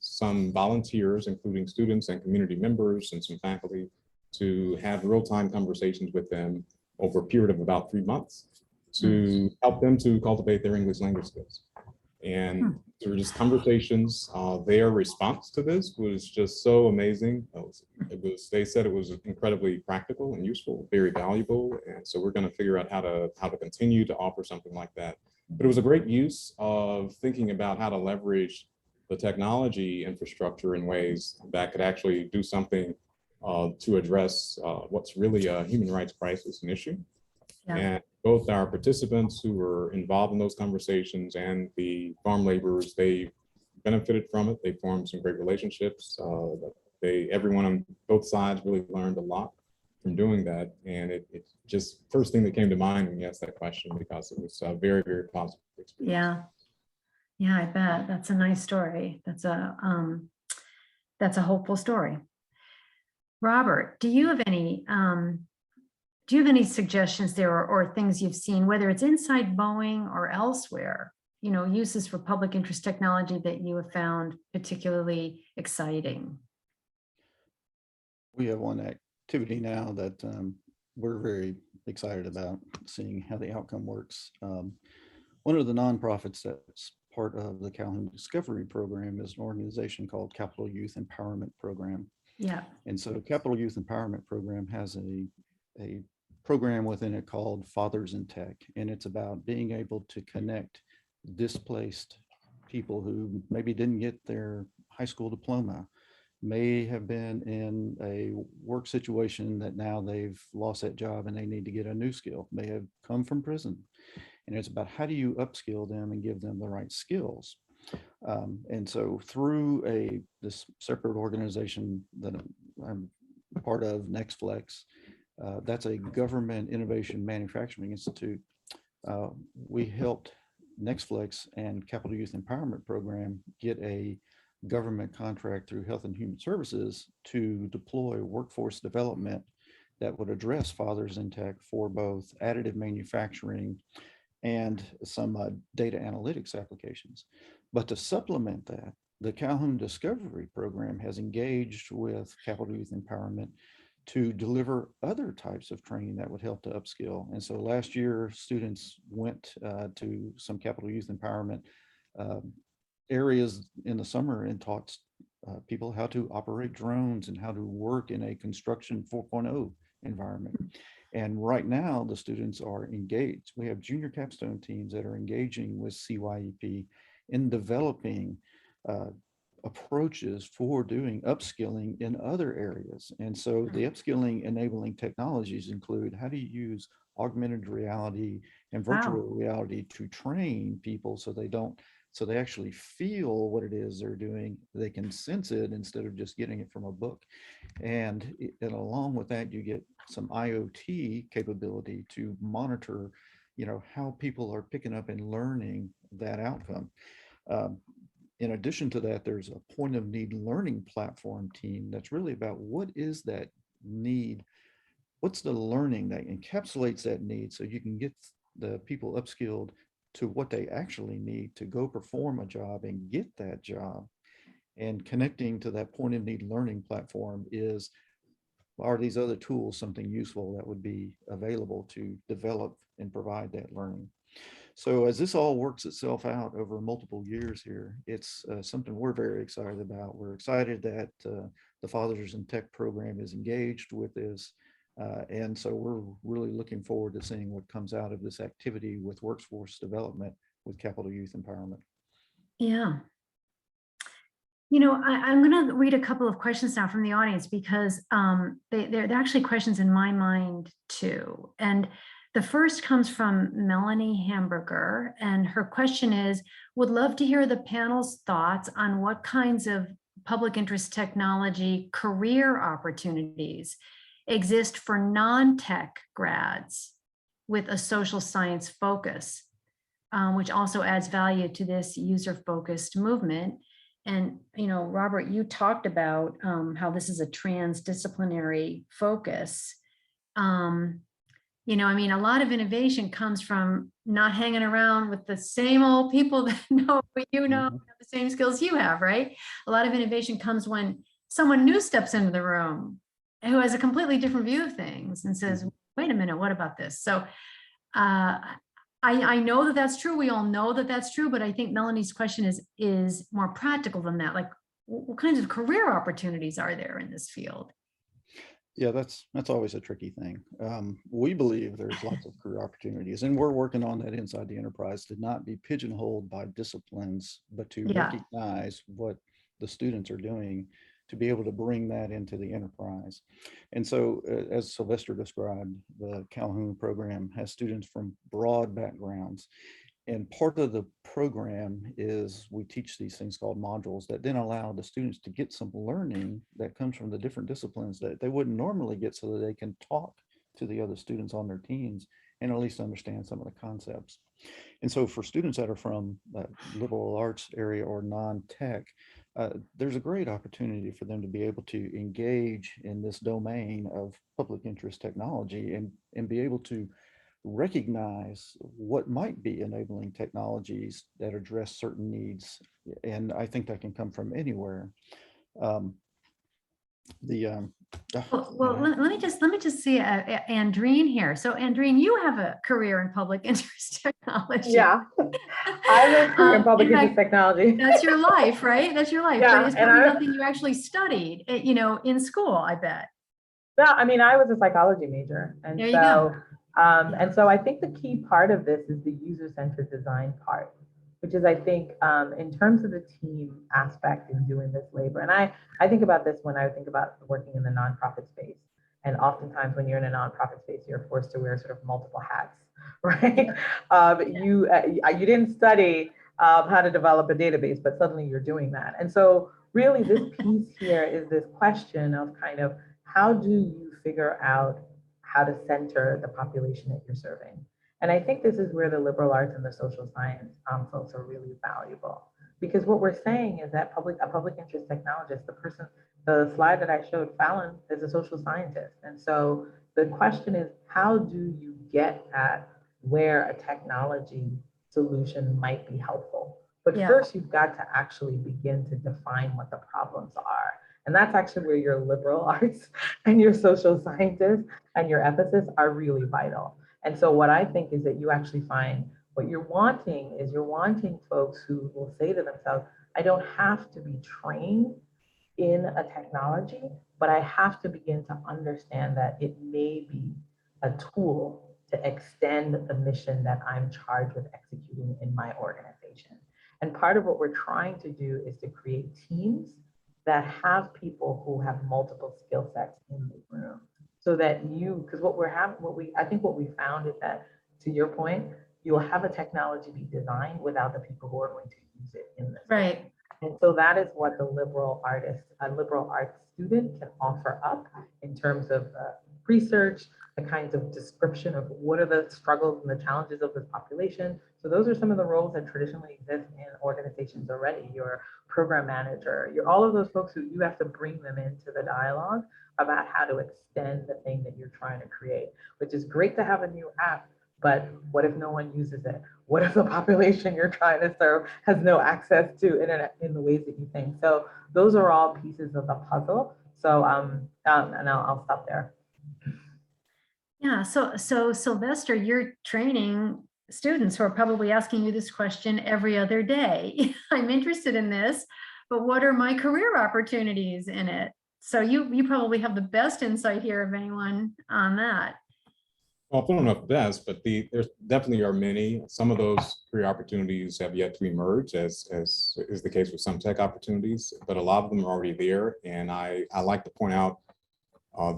some volunteers, including students and community members and some faculty, to have real-time conversations with them over a period of about 3 months to help them to cultivate their English language skills. And through just conversations, their response to this was just so amazing. They said it was incredibly practical and useful, very valuable. And so we're going to figure out how to continue to offer something like that. But it was a great use of thinking about how to leverage the technology infrastructure in ways that could actually do something to address what's really a human rights crisis and issue. Yeah. And both our participants who were involved in those conversations and the farm laborers, they benefited from it. They formed some great relationships. Everyone on both sides really learned a lot from doing that. And it just first thing that came to mind when you asked that question, because it was a very, very positive experience. Yeah. Yeah, I bet. That's a nice story. That's a hopeful story. Robert, do you have any suggestions there or things you've seen, whether it's inside Boeing or elsewhere, uses for public interest technology that you have found particularly exciting? We have one activity now that we're very excited about, seeing how the outcome works. One of the nonprofits that's part of the Calhoun Discovery Program is an organization called Capital Youth Empowerment Program. Yeah. And so Capital Youth Empowerment Program has a program within it called Fathers in Tech. And it's about being able to connect displaced people who maybe didn't get their high school diploma, may have been in a work situation that now they've lost that job and they need to get a new skill, may have come from prison. And it's about how do you upskill them and give them the right skills. And so through this separate organization that I'm part of, NextFlex, that's a government innovation manufacturing institute. We helped NextFlex and Capital Youth Empowerment Program get a government contract through Health and Human Services to deploy workforce development that would address Fathers in Tech for both additive manufacturing and some data analytics applications. But to supplement that, the Calhoun Discovery Program has engaged with Capital Youth Empowerment to deliver other types of training that would help to upskill. And so last year, students went to some Capital Youth Empowerment areas in the summer and taught people how to operate drones and how to work in a construction 4.0 environment. And right now, the students are engaged. We have junior capstone teams that are engaging with CYEP in developing approaches for doing upskilling in other areas. And so the upskilling enabling technologies include how do you use augmented reality and virtual reality to train people so they actually feel what it is they're doing. They can sense it instead of just getting it from a book. And along with that, you get some IoT capability to monitor, how people are picking up and learning that outcome. In addition to that, there's a point of need learning platform team that's really about what is that need, what's the learning that encapsulates that need so you can get the people upskilled to what they actually need to go perform a job and get that job. And connecting to that point of need learning platform are these other tools something useful that would be available to develop and provide that learning? So as this all works itself out over multiple years here, it's something we're very excited about. We're excited that the Fathers in Tech program is engaged with this. And so we're really looking forward to seeing what comes out of this activity with workforce development with Capital Youth Empowerment. Yeah. I'm going to read a couple of questions now from the audience because they're actually questions in my mind too. And the first comes from Melanie Hamburger, and her question is, would love to hear the panel's thoughts on what kinds of public interest technology career opportunities exist for non-tech grads with a social science focus, which also adds value to this user-focused movement. And, Robert, you talked about how this is a transdisciplinary focus. A lot of innovation comes from not hanging around with the same old people that know what have the same skills you have, right? A lot of innovation comes when someone new steps into the room who has a completely different view of things and says, wait a minute, what about this? So I know that that's true. We all know that that's true, but I think Melanie's question is more practical than that. Like, what kinds of career opportunities are there in this field? Yeah, that's always a tricky thing. We believe there's lots of career opportunities, and we're working on that inside the enterprise to not be pigeonholed by disciplines, but to recognize what the students are doing to be able to bring that into the enterprise. And so as Sylvester described, the Calhoun program has students from broad backgrounds. And part of the program is we teach these things called modules that then allow the students to get some learning that comes from the different disciplines that they wouldn't normally get, so that they can talk to the other students on their teams and at least understand some of the concepts. And so for students that are from the liberal arts area or non-tech, there's a great opportunity for them to be able to engage in this domain of public interest technology and be able to recognize what might be enabling technologies that address certain needs. And I think that can come from anywhere. Well, let me just see Andreen here. So Andreen, you have a career in public interest technology. Yeah, I have a career in public interest technology. That's your life, right? That's your life. Yeah, but it's probably nothing you actually studied, in school, I bet. Yeah, I was a psychology major, and there you go. And so I think the key part of this is the user-centered design part, which is, I think, in terms of the team aspect in doing this labor. And I think about this when I think about working in the nonprofit space. And oftentimes when you're in a nonprofit space, you're forced to wear sort of multiple hats, right? You didn't study how to develop a database, but suddenly you're doing that. And so really this piece here is this question of kind of, how do you figure out how to center the population that you're serving? And I think this is where the liberal arts and the social science folks are really valuable, because what we're saying is that a public interest technologist, the slide that I showed, Fallon, is a social scientist. And so the question is, how do you get at where a technology solution might be helpful? But first, you've got to actually begin to define what the problems are. And that's actually where your liberal arts and your social scientists and your ethicists are really vital. And so what I think is that you actually find what you're wanting folks who will say to themselves, I don't have to be trained in a technology, but I have to begin to understand that it may be a tool to extend the mission that I'm charged with executing in my organization. And part of what we're trying to do is to create teams that have people who have multiple skill sets in the room, so that because I think what we found is that, to your point, you'll have a technology be designed without the people who are going to use it in this. Right. And so that is what the liberal arts student can offer up in terms of research, the kinds of description of what are the struggles and the challenges of this population. So those are some of the roles that traditionally exist in organizations already. Your program manager, all of those folks who you have to bring them into the dialogue about how to extend the thing that you're trying to create, which is great to have a new app, but what if no one uses it? What if the population you're trying to serve has no access to internet in the ways that you think? So those are all pieces of the puzzle. So and I'll stop there. Yeah, so Sylvester, you're training students who are probably asking you this question every other day. I'm interested in this, but what are my career opportunities in it? So you probably have the best insight here of anyone on that. Well, I don't know if best, but there definitely are many. Some of those career opportunities have yet to emerge, as is the case with some tech opportunities, but a lot of them are already there. And I like to point out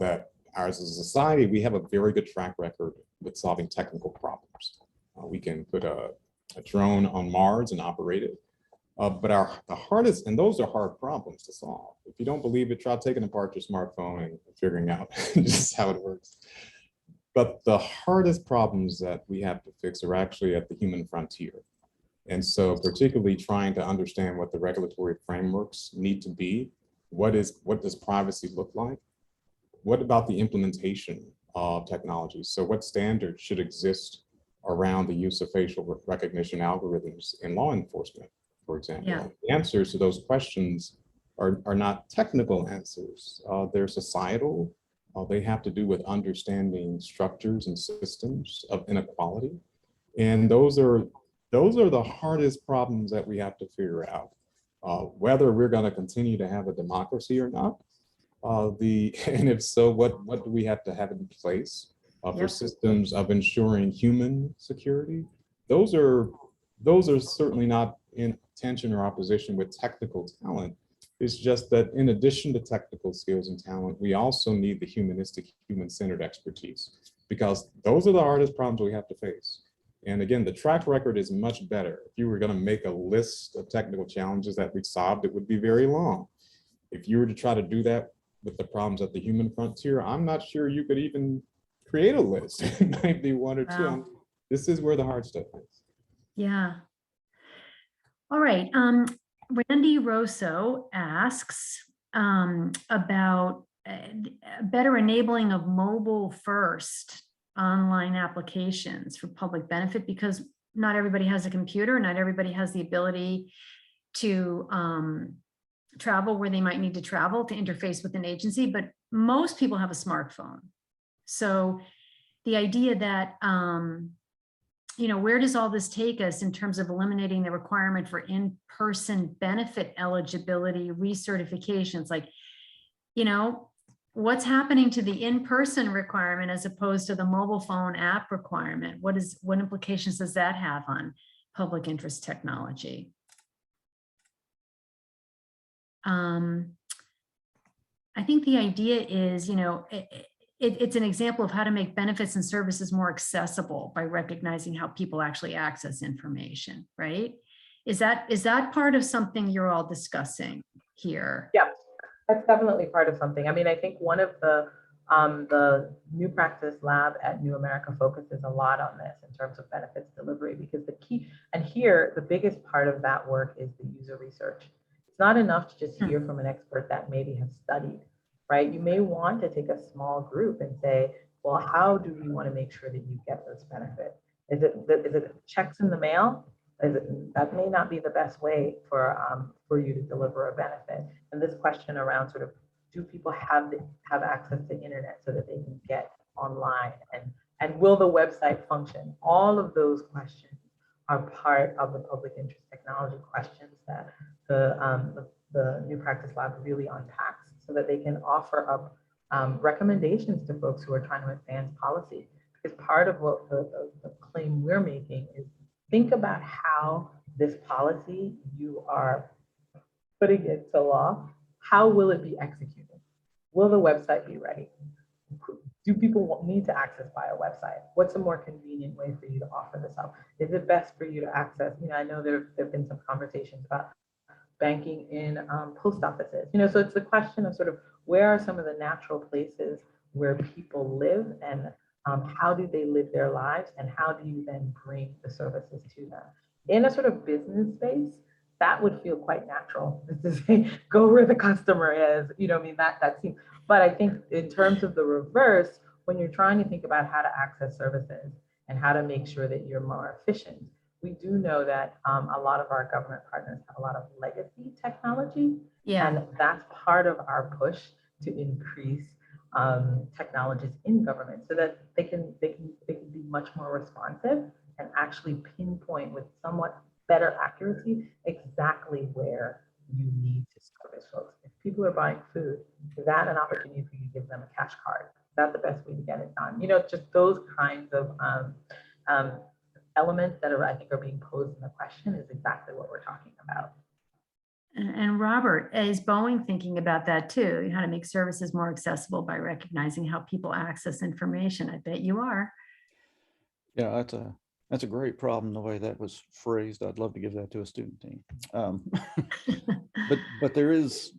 that as a society, we have a very good track record with solving technical problems. We can put a drone on Mars and operate it. But the hardest, and those are hard problems to solve. If you don't believe it, try taking apart your smartphone and figuring out just how it works. But the hardest problems that we have to fix are actually at the human frontier. And so particularly trying to understand what the regulatory frameworks need to be. What does privacy look like? What about the implementation of technology? So what standards should exist around the use of facial recognition algorithms in law enforcement, for example? Yeah. The answers to those questions are not technical answers. They're societal. They have to do with understanding structures and systems of inequality. And those are the hardest problems that we have to figure out. Whether we're going to continue to have a democracy or not. And if so, what do we have to have in place for systems of ensuring human security? Those are certainly not in tension or opposition with technical talent. It's just that in addition to technical skills and talent, we also need the humanistic, human-centered expertise, because those are the hardest problems we have to face. And again, the track record is much better. If you were going to make a list of technical challenges that we've solved, it would be very long. If you were to try to do that with the problems at the human frontier, I'm not sure you could even create a list. It might be one or two. Wow. This is where the hard stuff is. Yeah. All right. Randy Rosso asks about better enabling of mobile first online applications for public benefit, because not everybody has a computer, not everybody has the ability to travel where they might need to travel to interface with an agency, but most people have a smartphone. So the idea that, where does all this take us in terms of eliminating the requirement for in-person benefit eligibility recertifications? Like, what's happening to the in-person requirement as opposed to the mobile phone app requirement? What implications does that have on public interest technology? I think the idea is, it's an example of how to make benefits and services more accessible by recognizing how people actually access information, right? Is that part of something you're all discussing here? Yeah, that's definitely part of something. I mean, I think one of the New Practice Lab at New America focuses a lot on this in terms of benefits delivery, because the key, and here, the biggest part of that work is the user research. It's not enough to just hear from an expert that maybe has studied, right? You may want to take a small group and say, well, how do we want to make sure that you get this benefit? Is it checks in the mail? That may not be the best way for you to deliver a benefit. And this question around sort of, do people have access to internet so that they can get online, and will the website function? All of those questions are part of the public interest technology questions that the New Practice Lab really unpacks. so that they can offer up recommendations to folks who are trying to advance policy. Because part of what the claim we're making is think about how this policy you are putting into law, how will it be executed? Will the website be ready? Do people need to access by a website? What's a more convenient way for you to offer this up? Is it best for you to access? I know there have been some conversations about banking in post offices. So it's the question of sort of where are some of the natural places where people live, and how do they live their lives, and how do you then bring the services to them? In a sort of business space, that would feel quite natural, to say, go where the customer is, that seems, but I think in terms of the reverse, when you're trying to think about how to access services and how to make sure that you're more efficient, we do know that a lot of our government partners have a lot of legacy technology, and that's part of our push to increase technologies in government so that they can be much more responsive and actually pinpoint with somewhat better accuracy exactly where you need to service folks. If people are buying food, is that an opportunity for you to give them a cash card? Is that the best way to get it done? Just those kinds of elements that I think are being posed in the question is exactly what we're talking about. And Robert, is Boeing thinking about that too? How to make services more accessible by recognizing how people access information? I bet you are. Yeah, that's a great problem, the way that was phrased. I'd love to give that to a student team. But there is,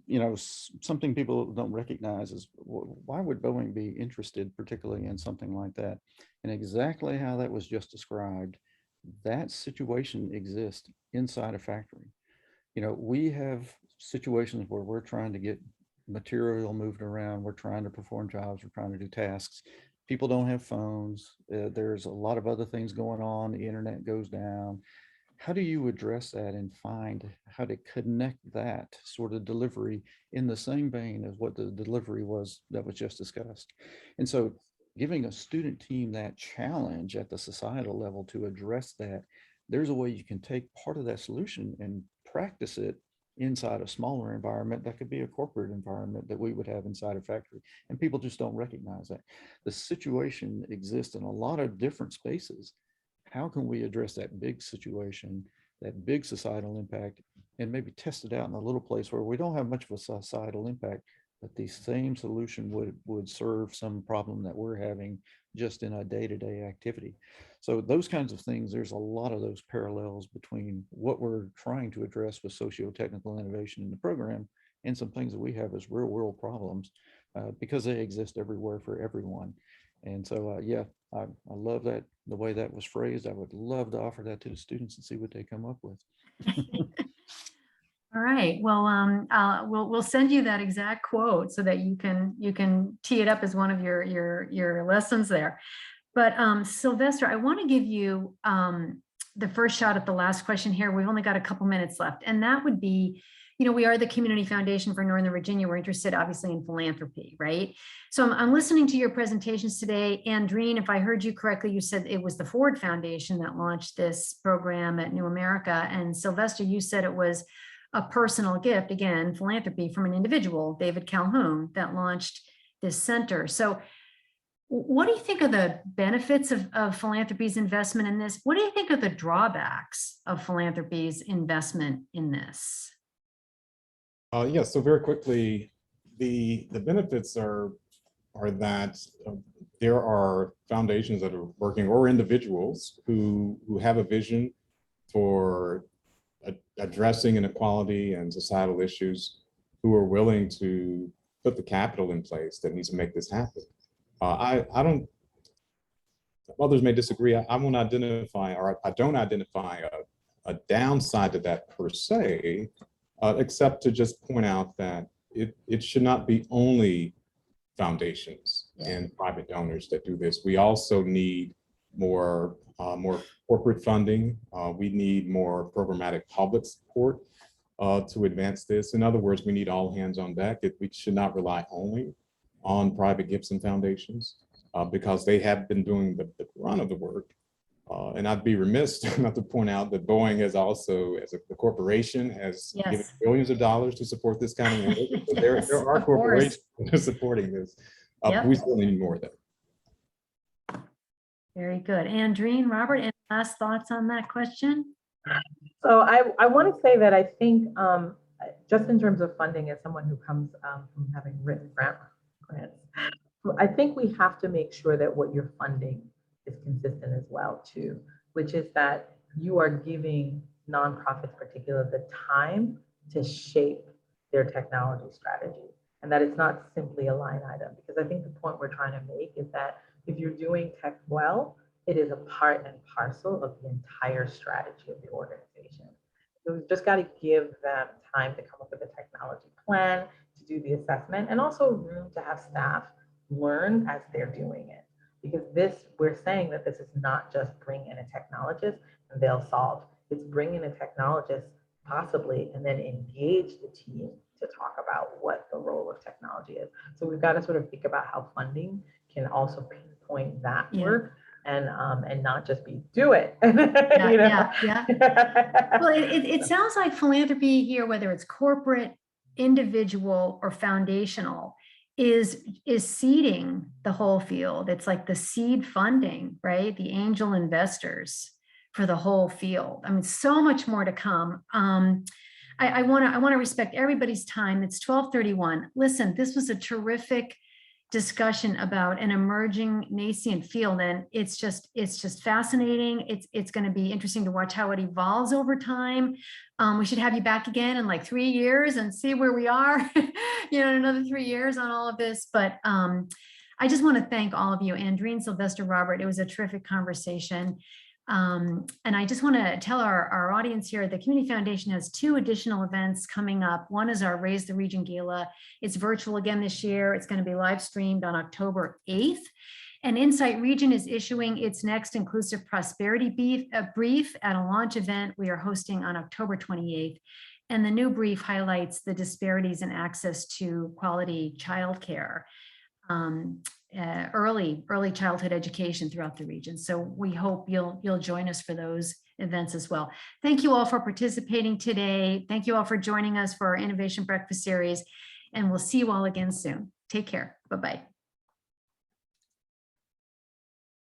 something people don't recognize is why would Boeing be interested particularly in something like that? And exactly how that was just described, that situation exists inside a factory. We have situations where we're trying to get material moved around, we're trying to perform jobs, we're trying to do tasks. People don't have phones. There's a lot of other things going on. The internet goes down. How do you address that and find how to connect that sort of delivery in the same vein as what the delivery was that was just discussed? And so giving a student team that challenge at the societal level to address that, there's a way you can take part of that solution and practice it inside a smaller environment that could be a corporate environment that we would have inside a factory. And people just don't recognize that. The situation exists in a lot of different spaces. How can we address that big situation, that big societal impact, and maybe test it out in a little place where we don't have much of a societal impact, but the same solution would serve some problem that we're having just in a day-to-day activity. So those kinds of things, there's a lot of those parallels between what we're trying to address with socio-technical innovation in the program and some things that we have as real world problems because they exist everywhere for everyone. And so, yeah, I love that, the way that was phrased. I would love to offer that to the students and see what they come up with. All right. Well, we'll send you that exact quote so that you can tee it up as one of your lessons there. But Sylvester, I want to give you the first shot at the last question here. We've only got a couple minutes left, and that would be, we are the Community Foundation for Northern Virginia. We're interested, obviously, in philanthropy, right? So I'm listening to your presentations today. Andreen, if I heard you correctly, you said it was the Ford Foundation that launched this program at New America, and Sylvester, you said it was a personal gift, again, philanthropy from an individual, David Calhoun, that launched this center. So what do you think of the benefits of philanthropy's investment in this? What do you think of the drawbacks of philanthropy's investment in this? Yeah, so very quickly, the benefits are that there are foundations that are working, or individuals who have a vision for addressing inequality and societal issues, who are willing to put the capital in place that needs to make this happen. I don't, others may disagree. I won't identify, or I don't identify a downside to that per se, except to just point out that it should not be only foundations and private donors that do this. We also need more corporate funding. We need more programmatic public support to advance this. In other words, we need all hands on deck. We should not rely only on private gifts and foundations because they have been doing the run of the work And I'd be remiss not to point out that Boeing has also, as a corporation, has given Yes. billions of dollars to support this kind of work. So there Yes, are of course. corporations that are supporting this. Yep. We certainly need more of that. Very good. Andreen, Robert, any last thoughts on that question? So I want to say that I think just in terms of funding, as someone who comes from having written grants, I think we have to make sure that what you're funding is consistent as well too, which is that you are giving nonprofits particularly the time to shape their technology strategy, and that it's not simply a line item. Because I think the point we're trying to make is that if you're doing tech well, it is a part and parcel of the entire strategy of the organization. So we've just got to give them time to come up with a technology plan, to do the assessment, and also room to have staff learn as they're doing it. Because we're saying that this is not just bring in a technologist and they'll solve. It's bring in a technologist possibly and then engage the team to talk about what the role of technology is. So we've got to sort of think about how funding can also pinpoint that work and not just be do it. Yeah. Well, it sounds like philanthropy here, whether it's corporate, individual, or foundational, is seeding the whole field. It's like the seed funding, right? The angel investors for the whole field. I mean, so much more to come. I want to respect everybody's time. It's 12:31. Listen, this was a terrific discussion about an emerging nascent field, and it's just fascinating. It's going to be interesting to watch how it evolves over time. We should have you back again in like 3 years and see where we are, in another 3 years on all of this. But I just want to thank all of you, Andreen, Sylvester, Robert. It was a terrific conversation. And I just want to tell our audience here, the Community Foundation has 2 additional events coming up. One is our Raise the Region Gala. It's virtual again this year. It's going to be live streamed on October 8th. And Insight Region is issuing its next Inclusive Prosperity brief at a launch event we are hosting on October 28th. And the new brief highlights the disparities in access to quality childcare. Early childhood education throughout the region. So we hope you'll join us for those events as well. Thank you all for participating today. Thank you all for joining us for our Innovation Breakfast Series, and we'll see you all again soon. Take care. Bye-bye.